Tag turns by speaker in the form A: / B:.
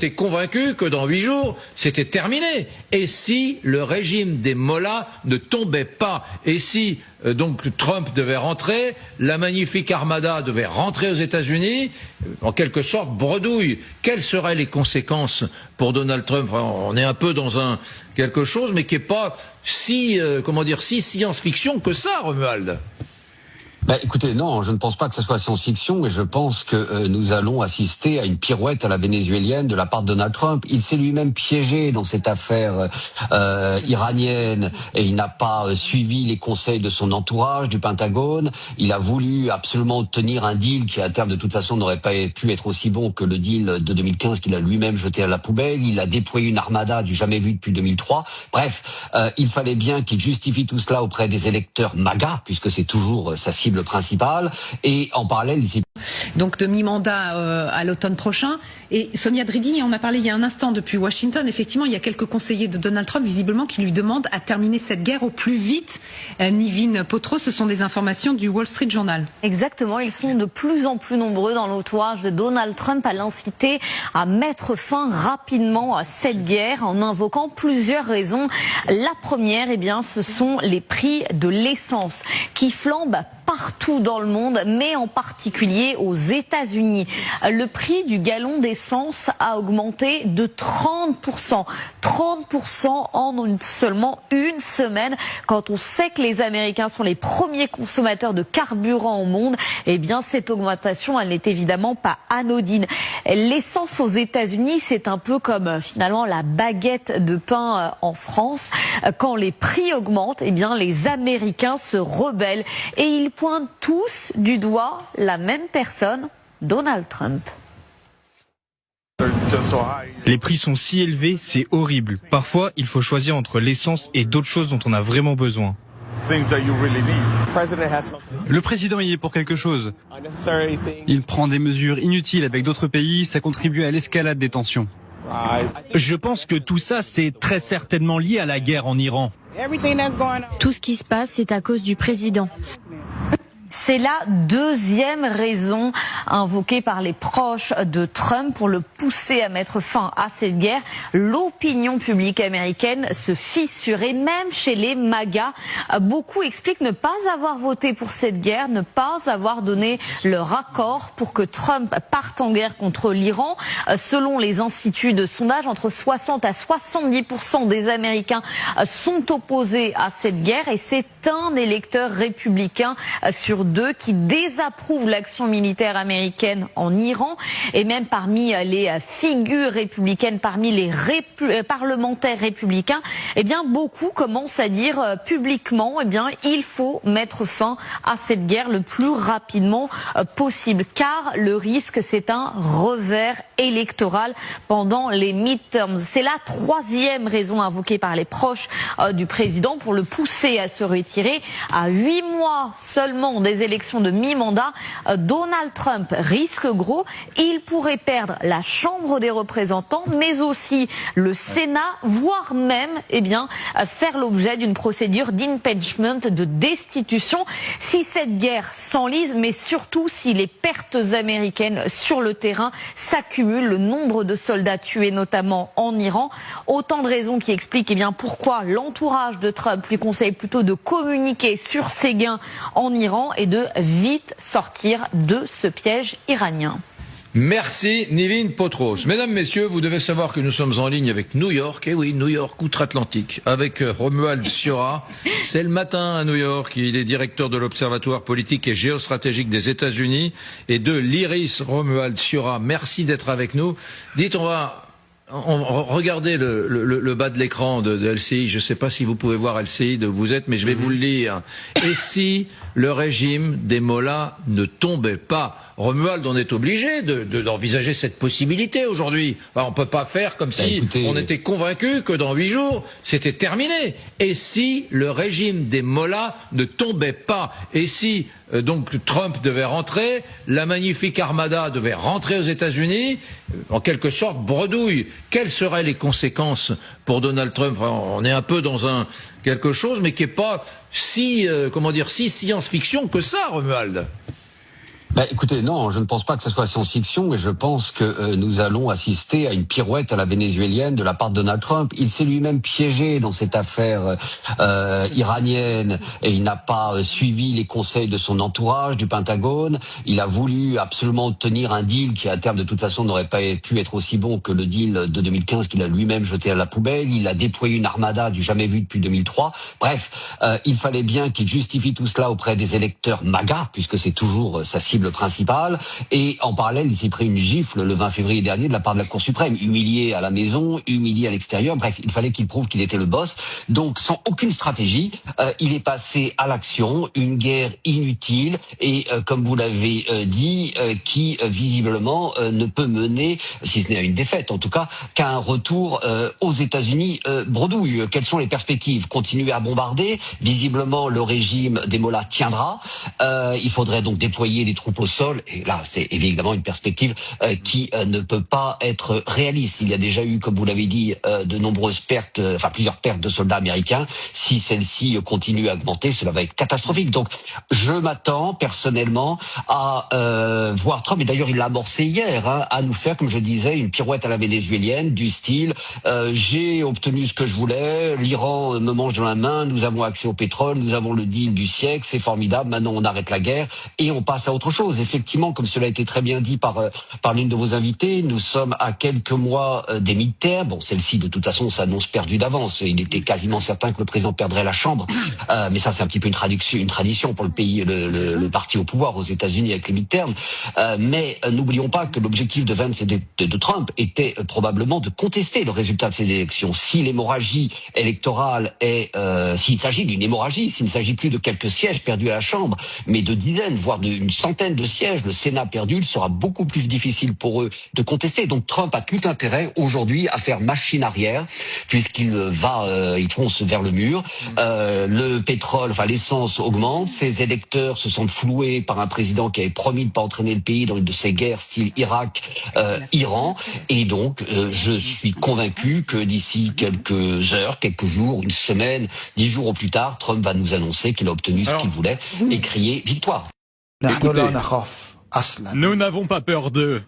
A: J'étais convaincu que dans 8 jours, c'était terminé. Et si le régime des mollahs ne tombait pas, et si donc Trump devait rentrer, la magnifique armada devait rentrer aux États-Unis, en quelque sorte bredouille. Quelles seraient les conséquences pour Donald Trump? Enfin, on est un peu dans quelque chose, mais qui est pas si si science-fiction que ça, Romuald.
B: Écoutez, non, je ne pense pas que ce soit science-fiction, et je pense que nous allons assister à une pirouette à la vénézuélienne de la part de Donald Trump. Il s'est lui-même piégé dans cette affaire iranienne, et il n'a pas suivi les conseils de son entourage, du Pentagone. Il a voulu absolument obtenir un deal qui, à terme, de toute façon, n'aurait pas pu être aussi bon que le deal de 2015 qu'il a lui-même jeté à la poubelle. Il a déployé une armada du jamais vu depuis 2003. Bref, il fallait bien qu'il justifie tout cela auprès des électeurs MAGA, puisque c'est toujours sa cible principale, et en parallèle
C: donc de mi-mandat à l'automne prochain. Et Sonia Dridi, on a parlé il y a un instant depuis Washington. Effectivement, il y a quelques conseillers de Donald Trump visiblement qui lui demandent à terminer cette guerre au plus vite. Nivine Potro, ce sont des informations du Wall Street Journal.
D: Exactement, ils sont de plus en plus nombreux dans l'entourage de Donald Trump à l'inciter à mettre fin rapidement à cette guerre en invoquant plusieurs raisons. La première, ce sont les prix de l'essence qui flambent partout dans le monde, mais en particulier aux États-Unis. Le prix du gallon d'essence a augmenté de 30%. 30% en seulement une semaine. Quand on sait que les Américains sont les premiers consommateurs de carburant au monde, cette augmentation, elle n'est évidemment pas anodine. L'essence aux États-Unis, c'est un peu comme finalement la baguette de pain en France. Quand les prix augmentent, les Américains se rebellent et ils pointent tous du doigt la même personne, Donald Trump.
E: Les prix sont si élevés, c'est horrible. Parfois, il faut choisir entre l'essence et d'autres choses dont on a vraiment besoin. Le président y est pour quelque chose. Il prend des mesures inutiles avec d'autres pays, ça contribue à l'escalade des tensions.
F: Je pense que tout ça, c'est très certainement lié à la guerre en Iran.
G: Tout ce qui se passe, c'est à cause du président.
D: C'est la deuxième raison invoquée par les proches de Trump pour le pousser à mettre fin à cette guerre. L'opinion publique américaine se fissure, et même chez les MAGA, beaucoup expliquent ne pas avoir voté pour cette guerre, ne pas avoir donné leur accord pour que Trump parte en guerre contre l'Iran. Selon les instituts de sondage, entre 60 à 70% des Américains sont opposés à cette guerre, et c'est un électeur républicain sur 2 qui désapprouve l'action militaire américaine en Iran. Et même parmi les figures républicaines, parmi les parlementaires républicains, beaucoup commencent à dire publiquement, il faut mettre fin à cette guerre le plus rapidement possible, car le risque, c'est un revers électoral pendant les midterms. C'est la troisième raison invoquée par les proches du président pour le pousser à se retirer. À 8 mois seulement des élections de mi-mandat, Donald Trump risque gros. Il pourrait perdre la Chambre des représentants, mais aussi le Sénat, voire même faire l'objet d'une procédure d'impeachment, de destitution, si cette guerre s'enlise, mais surtout si les pertes américaines sur le terrain s'accumulent, le nombre de soldats tués notamment en Iran. Autant de raisons qui expliquent pourquoi l'entourage de Trump lui conseille plutôt de communiquer sur ses gains en Iran et de vite sortir de ce piège iranien.
A: Merci Nivine Potros. Mesdames, Messieurs, vous devez savoir que nous sommes en ligne avec New York, New York, outre-Atlantique, avec Romuald Siora. C'est le matin à New York, il est directeur de l'Observatoire politique et géostratégique des États-Unis et de l'IRIS. Romuald Siora, merci d'être avec nous. Dites, regardez le bas de l'écran de LCI. Je ne sais pas si vous pouvez voir LCI de où vous êtes, mais je vais vous le lire. Et si le régime des mollahs ne tombait pas? Romuald, on est obligé d'envisager cette possibilité aujourd'hui. Enfin, on peut pas faire comme si on était convaincu que dans 8 jours, c'était terminé. Et si le régime des mollahs ne tombait pas? Et si donc Trump devait rentrer, la magnifique armada devait rentrer aux États-Unis, en quelque sorte bredouille. Quelles seraient les conséquences pour Donald Trump? Enfin, on est un peu dans quelque chose, mais qui est pas si si science-fiction que ça, Romuald.
B: Écoutez, non, je ne pense pas que ce soit science-fiction, et je pense que nous allons assister à une pirouette à la vénézuélienne de la part de Donald Trump. Il s'est lui-même piégé dans cette affaire iranienne, et il n'a pas suivi les conseils de son entourage, du Pentagone. Il a voulu absolument obtenir un deal qui, à terme, de toute façon, n'aurait pas pu être aussi bon que le deal de 2015 qu'il a lui-même jeté à la poubelle. Il a déployé une armada du jamais vu depuis 2003. Bref, il fallait bien qu'il justifie tout cela auprès des électeurs MAGA, puisque c'est toujours sa cible principale, et en parallèle il s'est pris une gifle le 20 février dernier de la part de la Cour suprême, humilié à la maison, humilié à l'extérieur. Bref, il fallait qu'il prouve qu'il était le boss. Donc sans aucune stratégie, il est passé à l'action, une guerre inutile et comme vous l'avez dit, qui visiblement ne peut mener, si ce n'est à une défaite en tout cas, qu'à un retour aux États-Unis bredouille. Quelles sont les perspectives? Continuer à bombarder? Visiblement le régime des Mollahs tiendra. Il faudrait donc déployer des troupes au sol, et là c'est évidemment une perspective qui ne peut pas être réaliste. Il y a déjà eu, comme vous l'avez dit, de nombreuses pertes, plusieurs pertes de soldats américains. Si celles-ci continuent à augmenter, cela va être catastrophique. Donc je m'attends personnellement à voir Trump, et d'ailleurs il l'a amorcé hier, à nous faire, comme je disais, une pirouette à la vénézuélienne du style j'ai obtenu ce que je voulais, l'Iran me mange dans la main, nous avons accès au pétrole, nous avons le deal du siècle, c'est formidable, maintenant on arrête la guerre et on passe à autre chose. Effectivement, comme cela a été très bien dit par l'une de vos invités, nous sommes à quelques mois des midterms. Bon, celle-ci, de toute façon, s'annonce perdue d'avance. Il était quasiment certain que le président perdrait la Chambre. Mais ça, c'est un petit peu une tradition pour le pays, le parti au pouvoir aux États-Unis avec les midterms. Mais n'oublions pas que l'objectif de Vance et de Trump était probablement de contester le résultat de ces élections. Si l'hémorragie électorale est, s'il s'agit d'une hémorragie, s'il ne s'agit plus de quelques sièges perdus à la Chambre, mais de dizaines, voire d'une centaine de sièges, le Sénat perdu, il sera beaucoup plus difficile pour eux de contester. Donc Trump a tout intérêt aujourd'hui à faire machine arrière, puisqu'il il fonce vers le mur. Le pétrole, l'essence augmente. Ses électeurs se sentent floués par un président qui avait promis de ne pas entraîner le pays dans une de ces guerres style Irak, Iran. Et donc, je suis convaincu que d'ici quelques heures, quelques jours, une semaine, 10 jours au plus tard, Trump va nous annoncer qu'il a obtenu ce qu'il voulait et crier victoire.
F: Nous n'avons pas peur d'eux.